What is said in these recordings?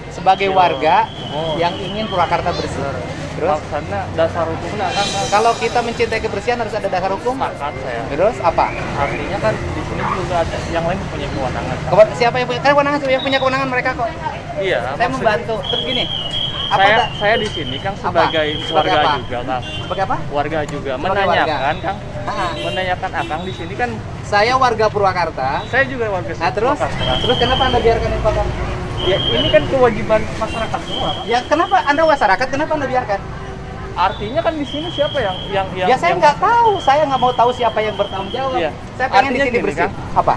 sebagai warga yang ingin Purwakarta bersih. Terus karena dasar hukumnya kan kalau kita mencintai kebersihan harus ada dasar hukum. sepakat saya. Terus apa? Artinya kan di sini juga ada yang lain punya kewenangan. Siapa yang punya kewenangan? Yang punya kewenangan mereka kok. Iya. Saya membantu. Terus gini. Saya di sini kan sebagai warga apa? juga, Kang. Sebagai apa? Warga juga Sebagai menanyakan, Kang. Ah. Menanyakan Akang di sini kan Saya warga Purwakarta. saya juga warga Nah terus, Purwakarta. terus kenapa Anda biarkan itu Pak? Ya ini kan kewajiban masyarakat semua, Pak. Ya kenapa Anda masyarakat? Kenapa Anda biarkan? Artinya kan di sini siapa yang Ya saya nggak tahu. Saya nggak mau tahu siapa yang bertanggung jawab. Iya. Saya pengen di Artinya sini gini, bersih. Kang. Apa?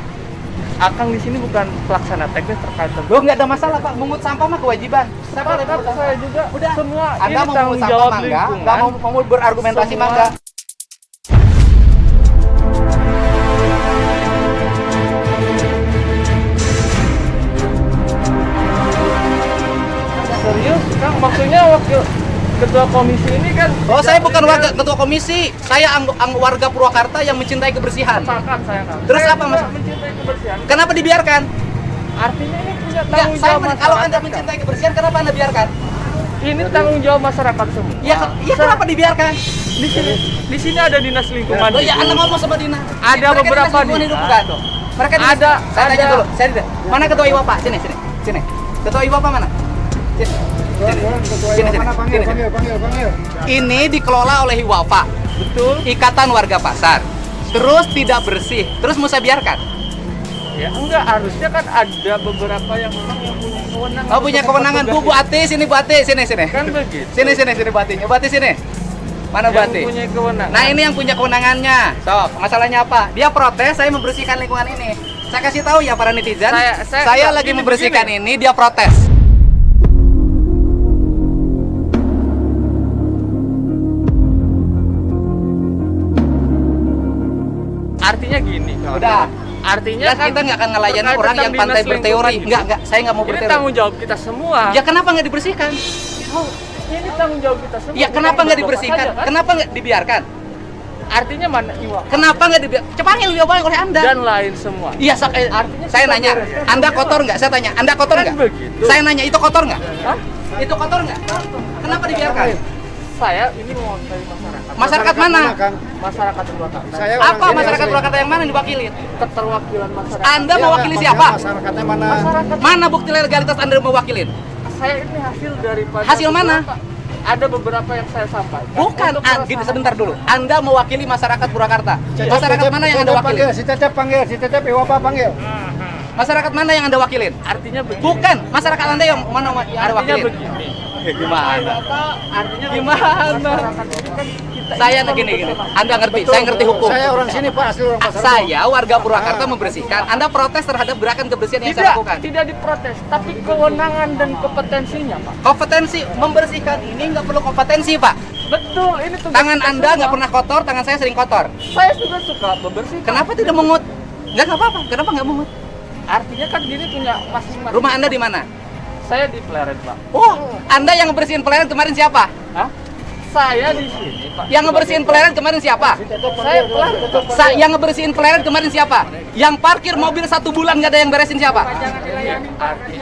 Akang di sini bukan pelaksana teknis terkait tentang Loh nggak ada masalah Pak. Mungut sampah mah kewajiban. Saya boleh Sepakat, mungut sampah. saya juga Udah. semua Anda ini mau tanggung mungut sampah jawab mangga, lingkungan. nggak mau berargumentasi Semua. mangga. Serius, Kang? Maksudnya wakil ketua komisi ini kan Oh saya bukan warga ketua komisi. Saya warga Purwakarta yang mencintai kebersihan. sepakat saya, Kang. Terus Saya apa, juga Mas? mencintai kebersihan. Kenapa dibiarkan? Artinya ini punya Ya, tanggung jawab masyarakat. kalau Anda Kang. mencintai kebersihan, kenapa Anda biarkan? Ini tanggung jawab masyarakat semua. Ya kenapa dibiarkan? Di sini ada dinas lingkungan. Oh ya, hidup. Anda ngomong sama Dina. Ada Mereka beberapa dinas lingkungan dinas. hidup, bukan? Mereka dinas- Ada, Saya tanya ada. dulu. Mana ketua IWAPA? Sini. Ketua IWAPA mana? Sini. Panggil. Ini dikelola oleh IWAPA. Betul. Ikatan Warga Pasar. Terus tidak bersih. Terus mau saya biarkan? Ya enggak, harusnya kan ada beberapa yang memang yang punya kewenangan. Oh punya untuk kewenangan. mempertugas Bu Ati, sini Bu Ati. Sini. Kan begitu. Sini Bu Atinya. Bu Ati sini. Mana Bu Yang Ati? punya kewenangan. Nah ini yang punya kewenangannya. Sok, masalahnya apa? Dia protes, saya membersihkan lingkungan ini. Saya kasih tahu ya para netizen, saya lagi begini, membersihkan begini. ini, dia protes. Artinya gini, kawan. Udah. Artinya Ya, kita nggak akan ngelayani terkait orang yang tentang pantai dinas berteori. lingkungan Enggak, saya nggak mau Ini berteori. tanggung jawab kita semua. Ya kenapa nggak dibersihkan? Ini tanggung jawab kita semua. Ya kenapa Bukan nggak Bapak dibersihkan? saja, kan? Kenapa nggak dibiarkan? Artinya mana Iwa? Kenapa nggak dibiarkan? Cepanggil diomongin oleh Anda. Dan lain semua. Iya, Artinya saya kita nanya, bereskan Anda semua. kotor nggak? Saya tanya, Anda kotor Kan nggak? begitu. Saya nanya, itu kotor nggak? Hah? Itu kotor nggak? Kenapa dibiarkan? Saya ini mewakili masyarakat. Masyarakat mana? Masyarakat Purwakarta. Saya Apa masyarakat Purwakarta yang mana yang diwakilin? Keterwakilan masyarakat. Anda mewakili siapa? Masyarakatnya mana? Masyarakat. Mana bukti legalitas Anda mewakilin? Saya ini hasil daripada Hasil mana? beberapa- Ada beberapa yang saya sampaikan. Bukan, Untuk gini keresahan. sebentar dulu. Anda mewakili masyarakat Purwakarta. Masyarakat mana yang Anda wakili? Si Cecep panggil, Iwapa panggil. Masyarakat mana yang Anda wakilin? Artinya begini. Bukan, masyarakat Anda yang mana yang Anda Artinya wakilin? begini. Gimana? Artinya Gimana? masyarakat ini kan kita Saya ini gini. betul. Anda ngerti, saya ngerti hukum. Saya orang sini Pak, asli orang pasar. Saya warga Purwakarta membersihkan. Anda protes terhadap gerakan kebersihan yang saya lakukan. Tidak diprotes, tapi kewenangan dan kompetensinya, Pak. Kompetensi membersihkan ini nggak perlu kompetensi, Pak. Betul, ini tugas Tangan kita Anda semua. nggak pernah kotor, tangan saya sering kotor. Saya juga suka membersihkan. Kenapa tidak mengut? Nggak apa-apa. Kenapa nggak mengut? Artinya kan gini punya masing-masing. Rumah Anda di mana? Saya di Pleret, Pak. Oh, Anda yang ngebersihin pleret kemarin siapa? Hah? Saya di sini, Pak. Yang ngebersihin pleret kemarin siapa? Saya Pleret. Yang ngebersihin pleret kemarin siapa? Yang parkir mobil 1 bulan nggak ada yang beresin siapa? Artinya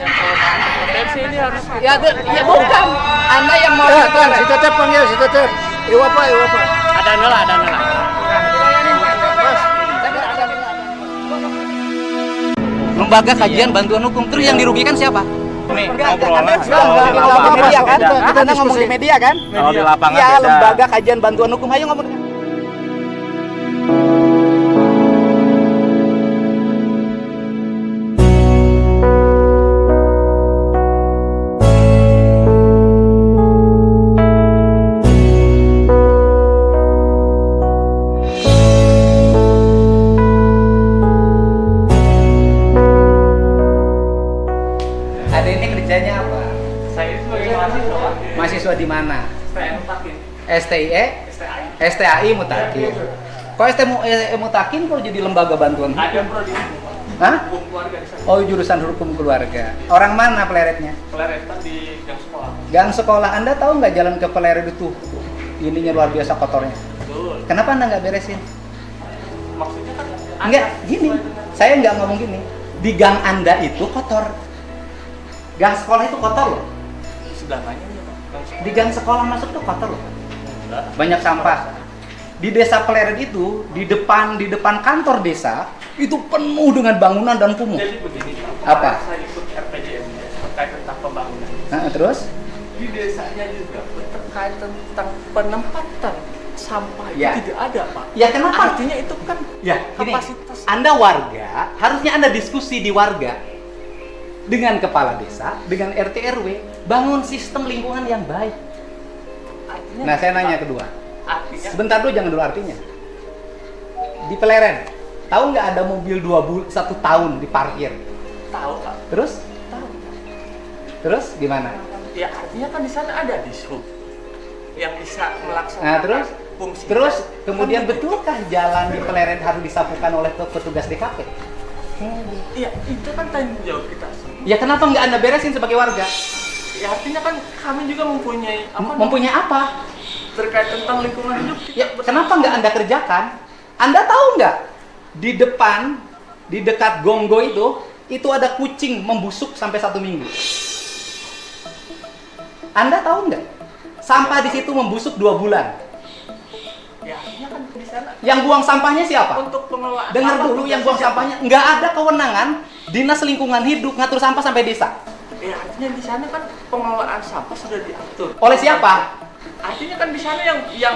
kewenangan kompetensi ini harus kita. Ya bukan. Anda yang mau Ya, pleret. si Cecep panggil, si Cecep. Iwapa. Ada nela. Lembaga Kajian Bantuan Hukum. Terus yang dirugikan siapa? Nih, Anda obrolan. ngomong di media kan? Anda ngomong di media kan? Kalau di lapangan Ya, beda. Lembaga Kajian Bantuan Hukum. Ayo ngomong. Ada ini kerjanya apa? Saya ini sebagai mahasiswa. Mahasiswa di mana? Saya mutakin. STIE? STAI Mutakin. Kok Mutakin kok jadi lembaga bantuan hukum? Ada prodi Hah? hukum keluarga di sana. Oh, jurusan hukum keluarga. Orang mana peleretnya? Peleretan di gang sekolah. Gang sekolah. Anda tahu nggak jalan ke peleret itu? Ininya luar biasa kotornya. Betul. Kenapa Anda nggak beresin? Maksudnya kan Enggak, gini. Saya nggak ngomong gini. Di gang Anda itu kotor. Gang sekolah itu kotor loh. Sebelah mana ya Pak? Di gang sekolah masuk tuh kotor loh. Enggak. Banyak sampah. Di desa Pleret itu, di depan kantor desa itu penuh dengan bangunan dan kumuh. Jadi begini Pak. Apa? Saya ikut RPJM terkait tentang pembangunan. Nah, terus? Di desanya juga terkait tentang penempatan sampah itu Ya. tidak ada Pak. Ya kenapa? Artinya itu kan Ya, gini, kapasitas. Anda warga, harusnya Anda diskusi di warga dengan kepala desa, dengan RT RW, bangun sistem lingkungan yang baik. Artinya, Nah, saya nanya Pak, kedua. Artinya Sebentar dulu, jangan dulu artinya. Di Pleret, tahu nggak ada mobil 1 tahun diparkir? tahu Pak. Terus? Tahu. Terus gimana? Ya artinya kan di sana ada dishub yang bisa melaksanakan Nah, terus? fungsi. Terus kemudian Kan begitu. betulkah jalan di Pleret harus disapukan oleh petugas DKP? Iya, itu kan tanggung jawab kita semua. Ya kenapa nggak Anda beresin sebagai warga? Ya artinya kan kami juga mempunyai Mempunyai apa? terkait tentang lingkungan hidup kita. Ya, kenapa nggak Anda kerjakan? Anda tahu nggak? Di depan, di dekat Gonggo itu ada kucing membusuk sampai 1 minggu. Anda tahu nggak? Sampah di situ membusuk 2 bulan. Ya artinya kan di sana Yang buang sampahnya siapa? untuk pengelolaan. Dengar sampah dulu, yang tugasnya buang siapa? sampahnya nggak ada kewenangan Dinas Lingkungan Hidup ngatur sampah sampai desa. Ya artinya di sana kan pengelolaan sampah sudah diatur. Oleh siapa? Artinya kan di sana yang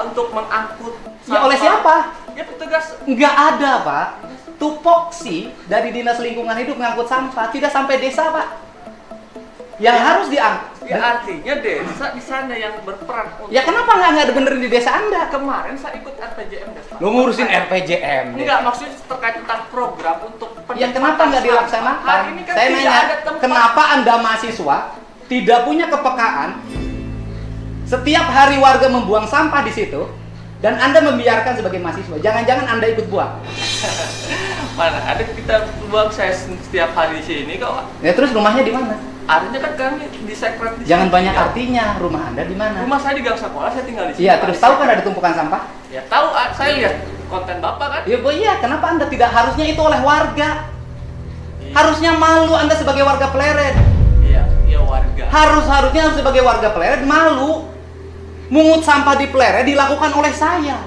untuk mengangkut Ya oleh siapa? Ya petugas. Nggak ada, Pak. Tupoksi dari Dinas Lingkungan Hidup ngangkut sampah tidak sampai desa, Pak. Yang harus diangkut. Ya artinya desa di sana yang berperan untuk. Ya kenapa nggak ada benerin di desa Anda? Kemarin saya ikut RPJM desa. Lu ngurusin RPJM. deh. Enggak, maksudnya terkait tentang program untuk Ya kenapa nggak dilaksanakan? Hari ini kan Saya tidak nanya, ada tempat. kenapa Anda mahasiswa tidak punya kepekaan? Setiap hari warga membuang sampah di situ dan Anda membiarkan sebagai mahasiswa. Jangan-jangan Anda ikut buang. Mana ada kita buang saya setiap hari di sini kok. Pak. Ya terus rumahnya di mana? Artinya kan kami di sekret di Jangan sini. banyak Ya. artinya. Rumah Anda di mana? Rumah saya di Gang Sekolah, saya tinggal di sini. Iya, Pak. terus tahu kan ada tumpukan sampah? Ya tahu, saya lihat konten Bapak kan. Ya, Bu, iya. Kenapa Anda tidak harusnya itu oleh warga? Iya. Harusnya malu Anda sebagai warga Pleret. Iya, iya warga. Harusnya sebagai warga Pleret malu. Mungut sampah di Pleret dilakukan oleh saya.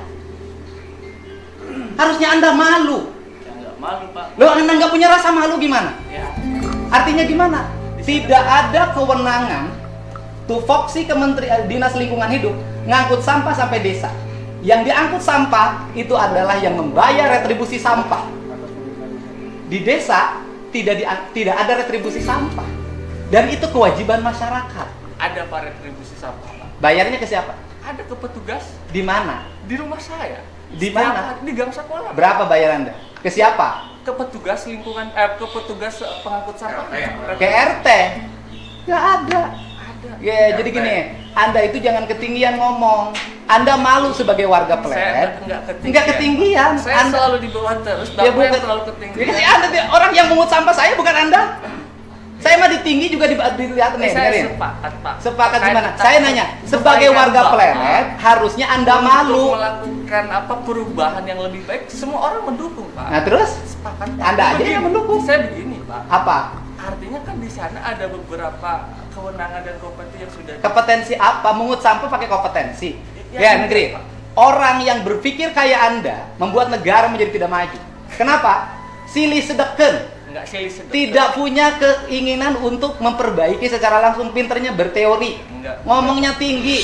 Harusnya Anda malu. Ya enggak malu, Pak. Loh, Anda nggak punya rasa malu gimana? Ya. Artinya gimana? Tidak ada kewenangan tupoksi Dinas Lingkungan Hidup ngangkut sampah sampai desa. Yang diangkut sampah itu adalah yang membayar retribusi sampah. Di desa tidak ada retribusi sampah. Dan itu kewajiban masyarakat. Ada Pak retribusi sampah, Pak. Bayarnya ke siapa? Ada ke petugas Di mana? di rumah saya. Di Setiap mana? hari Di Gang Sekolah. Pak. Berapa bayar Anda? Ke siapa? Ke petugas lingkungan ke petugas pengangkut sampah. Ke RT? Nggak ada. Ada. Ya, jadi gini, Anda itu jangan ketinggian ngomong. Anda malu sebagai warga Saya Pleret. enggak Enggak ketinggian. Saya Anda, selalu di bawah terus, ya, Bapak yang bukan. terlalu Ya, ketinggian. kasi Anda orang yang mengut sampah saya bukan Anda. Saya mah ditinggi juga dilihat nih. Saya dengerin. sepakat, Pak. Sepakat Terkait gimana? tentang Saya nanya, sebagai kebaikan warga Bapak, Pleret harusnya Anda untuk malu. melakukan perubahan yang lebih baik, semua orang mendukung, Pak. Nah, terus Sepakat. Pak. Anda aja Begini, yang mendukung. Saya begini, Pak. Apa? Artinya kan di sana ada beberapa kewenangan dan kompetensi yang sudah Kompetensi apa? Mengut sampah pakai kompetensi. Ya, Ya, enggak, negeri. Pak. Orang yang berpikir kayak Anda membuat negara menjadi tidak maju. Kenapa? Silih sedeken. enggak sedikit. Tidak punya keinginan untuk memperbaiki secara langsung, pinternya berteori. Enggak. Ngomongnya tinggi.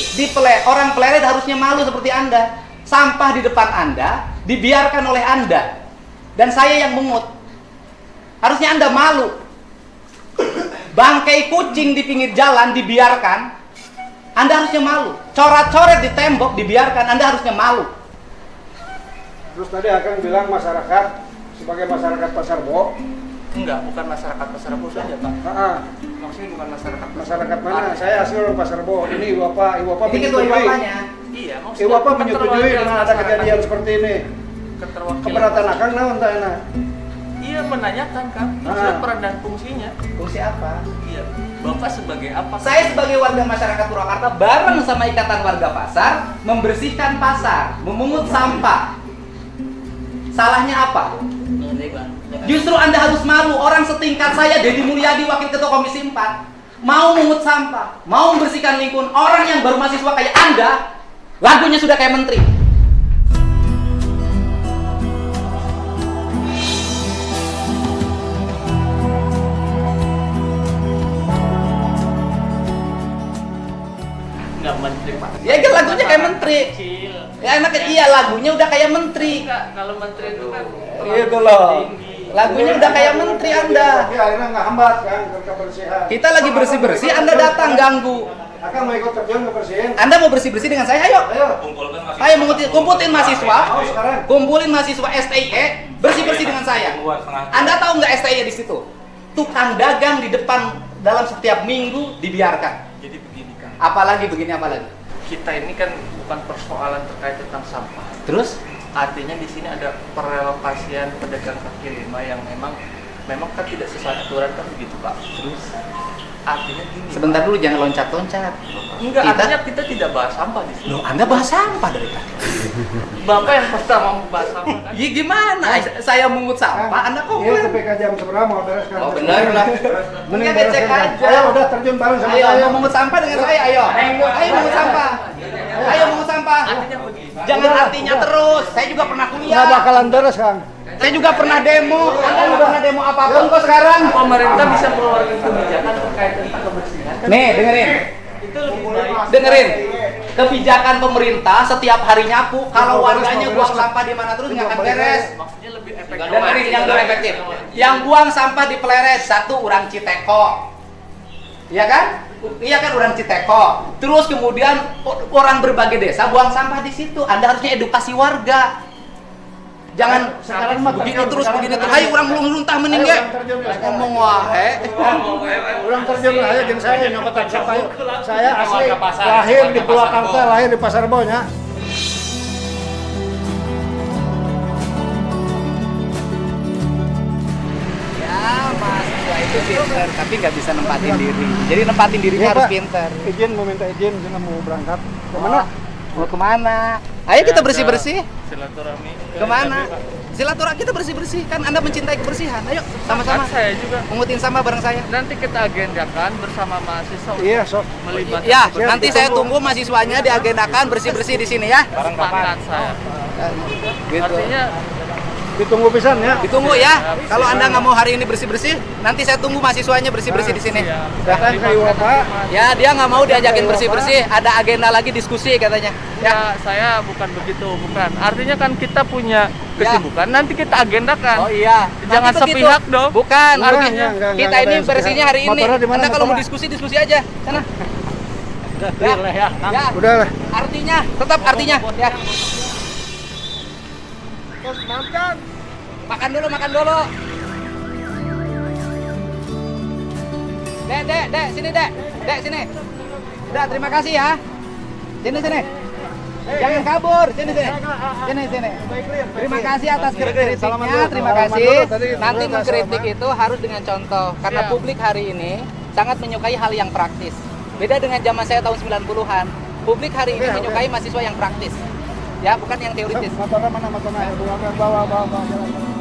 Orang Pleret harusnya malu seperti Anda. Sampah di depan Anda dibiarkan oleh Anda. Dan saya yang mungut. Harusnya Anda malu. Bangkai kucing di pinggir jalan dibiarkan. Anda harusnya malu. Coret-coret di tembok dibiarkan. Anda harusnya malu. Terus tadi akan bilang masyarakat sebagai masyarakat Pasar Bo. Enggak, bukan masyarakat Pasar Bo saja, Pak. Maksudnya bukan Masyarakat mana? Saya asli orang Pasar Bo. Ini Ibu Bapak Ini ketua menyetujui. bapaknya. Iya, maksudnya Ibu Bapak menyetujui keterwakilan dengan ada masyarakat. kejadian seperti ini. Keterwakilan Keberatan masyarakat. akan naon tah enak. Iya, menanyakan, Kang. Maksudnya peran dan fungsinya. Fungsi apa? Iya. Bapak sebagai apa? Saya sebagai warga masyarakat Purwakarta bareng sama Ikatan Warga Pasar membersihkan pasar, memungut sampah. Salahnya apa? Justru Anda harus malu. Orang setingkat saya, Deddy Mulyadi, Wakil Ketua Komisi 4, mau mungut sampah, mau membersihkan lingkungan. Orang yang baru mahasiswa kayak Anda, lagunya sudah kayak menteri. Nggak menteri Pak. Ya kan lagunya kayak menteri. Kecil. Ya enak, iya lagunya udah kayak menteri. Enggak, kalau menteri itu kan Gitu loh. Lagunya udah kayak menteri Anda. Tapi akhirnya nggak hambat kan ke kebersihan. Kita lagi bersih-bersih, Anda datang ganggu. Akan mau ikut terjun ke bersihin. Anda mau bersih-bersih dengan saya? Ayo. Ayo. Ayo kumpulin mahasiswa. Mau sekarang. Kumpulin mahasiswa STIE, bersih-bersih dengan saya. Anda tahu nggak STIE di situ? Tukang dagang di depan dalam setiap minggu dibiarkan. Jadi begini kan. Apalagi begini apalagi. Kita ini kan bukan persoalan terkait tentang sampah. Terus Artinya di sini ada perelokasian pedagang kaki lima yang memang kan tidak sesuai aturan kan begitu Pak. Terus artinya gini. sebentar dulu, jangan loncat-loncat. Enggak, Kita- artinya kita tidak bahas sampah di sini. Loh, Anda bahas sampah dari tadi. Bapak yang pertama membahas sampah kan. Iya gimana? Saya mungut sampah, Anda kok? Iya, tapi jam seberapa mau bereskan? Oh benar lah. Mending cek bereskan. aja. Ayo udah terjun bareng sama Ayo saya. mau mungut sampah dengan saya, ayo. Ayo mungut sampah. Ayo mungut sampah. Artinya begini. Jangan artinya terus. Saya juga pernah Nggak kuliah. bakalan beres kan? Saya juga pernah demo. Anda nggak pernah demo apapun kok sekarang. Pemerintah bisa mengeluarkan kebijakan terkait tentang kebersihan. Kan Nih, dengerin. itu lebih baik. Dengerin. Kebijakan pemerintah setiap hari nyapu, kalau warganya buang sampah di mana terus nggak akan beres. Maksudnya lebih efektif. Dengerin yang lebih efektif. Yang buang sampah di Pleres, satu orang Citeko. Iya kan? Iya kan orang Citeko. Terus kemudian orang berbagai desa buang sampah di situ. Anda harusnya edukasi warga. Jangan Sekarang mah begini terjun, terus, sekarang begini terus. terjun. Ayo orang belum luntah Ayo, mending ge. orang terjun, sekarang. Ngomong wae. Orang terjun lah ya, jeung saya nyokotan sampah. Saya asli lahir di Purwakarta, lahir di Pasar Rebo nya. Ya, mahasiswa itu pinter, tapi nggak bisa nempatin diri. Jadi nempatin dirinya Iya, harus Pak. pinter. Izin, mau minta izin, jangan mau berangkat. Kemana? Mau kemana? Ayo kita bersih-bersih. Silaturahmi. Kemana? Silaturahmi kita bersih-bersih. Kan Anda mencintai kebersihan. Ayo sama-sama. Kan saya juga. Mungutin sampah bareng saya. Nanti kita agendakan bersama mahasiswa untuk Iya, sok. melibatkan Ya, Siap, nanti ditunggu. saya tunggu mahasiswanya diagendakan bersih-bersih di sini ya. sepakat saya. Gitu. Artinya Ditunggu pisan ya. Ditunggu ya. Kalau Anda nggak mau hari ini bersih-bersih, nanti saya tunggu mahasiswanya bersih-bersih di sini. Datang ke Iwa, Pak. Ya, dia nggak mau diajakin bersih-bersih. Ada agenda lagi diskusi katanya. ya saya bukan begitu, bukan. Artinya kan kita punya kesibukan, nanti kita agendakan. Oh iya. Jangan Nanti begitu. sepihak dong. Bukan. Enggak, Artinya enggak, kita enggak ini ada yang bersihnya hari ini. Motornya di mana, Anda kalau mau motornya? diskusi aja. Sana. Udah clear lah ya. Ya. Udah lah. Artinya, tetap artinya. Ya. Makan dulu. Dek, sini Dek. Dek, sini. Udah, terima kasih ya. Sini. Jangan kabur, sini. Sini. Terima kasih atas kritiknya, terima kasih. Nanti mengkritik itu harus dengan contoh, karena publik hari ini sangat menyukai hal yang praktis. Beda dengan zaman saya tahun 90-an. Publik hari ini menyukai mahasiswa yang praktis. Ya, bukan yang teoritis. Motornya mana motornya? Bawa.